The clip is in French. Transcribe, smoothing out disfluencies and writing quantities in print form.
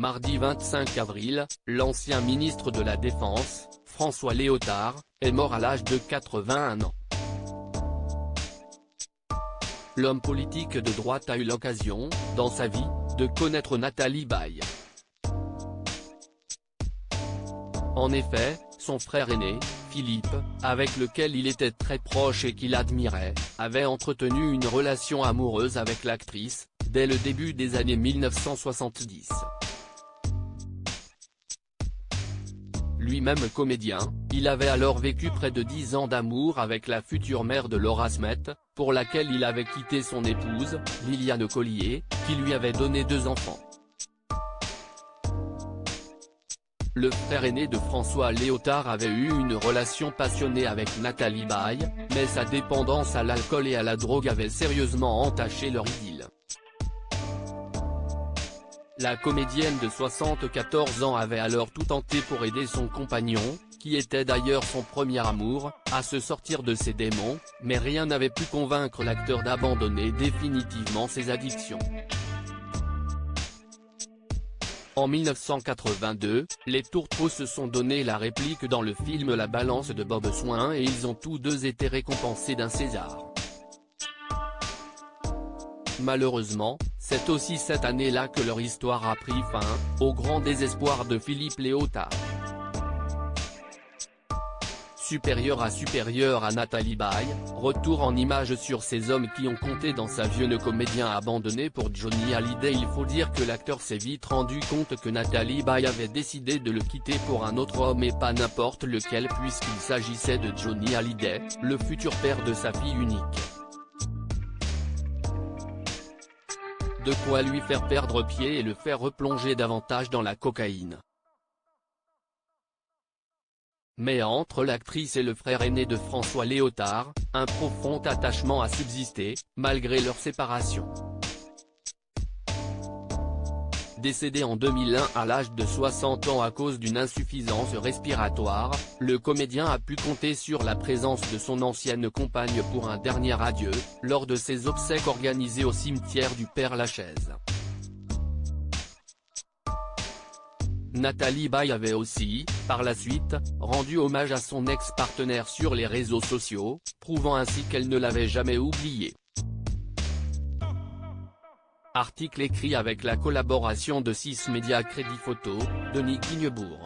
Mardi 25 avril, l'ancien ministre de la Défense, François Léotard, est mort à l'âge de 81 ans. L'homme politique de droite a eu l'occasion, dans sa vie, de connaître Nathalie Baye. En effet, son frère aîné, Philippe, avec lequel il était très proche et qu'il admirait, avait entretenu une relation amoureuse avec l'actrice, dès le début des années 1970. Lui-même comédien, il avait alors vécu près de 10 ans d'amour avec la future mère de Laura Smet, pour laquelle il avait quitté son épouse, Liliane Collier, qui lui avait donné 2 enfants. Le frère aîné de François Léotard avait eu une relation passionnée avec Nathalie Baye, mais sa dépendance à l'alcool et à la drogue avait sérieusement entaché leur idylle. La comédienne de 74 ans avait alors tout tenté pour aider son compagnon, qui était d'ailleurs son premier amour, à se sortir de ses démons, mais rien n'avait pu convaincre l'acteur d'abandonner définitivement ses addictions. En 1982, les Tourtereaux se sont donné la réplique dans le film La Balance de Bob Swain et ils ont tous deux été récompensés d'un César. Malheureusement, c'est aussi cette année-là que leur histoire a pris fin, au grand désespoir de Philippe Léotard. Supérieur à Nathalie Baye, retour en images sur ces hommes qui ont compté dans sa vie. Le comédien abandonné pour Johnny Hallyday. Il faut dire que l'acteur s'est vite rendu compte que Nathalie Baye avait décidé de le quitter pour un autre homme et pas n'importe lequel puisqu'il s'agissait de Johnny Hallyday, le futur père de sa fille unique. De quoi lui faire perdre pied et le faire replonger davantage dans la cocaïne. Mais entre l'actrice et le frère aîné de François Léotard, un profond attachement a subsisté, malgré leur séparation. Décédé en 2001 à l'âge de 60 ans à cause d'une insuffisance respiratoire, le comédien a pu compter sur la présence de son ancienne compagne pour un dernier adieu, lors de ses obsèques organisées au cimetière du Père-Lachaise. Nathalie Baye avait aussi, par la suite, rendu hommage à son ex-partenaire sur les réseaux sociaux, prouvant ainsi qu'elle ne l'avait jamais oublié. Article écrit avec la collaboration de 6 Médias Crédit Photo, Denis Quignebourg.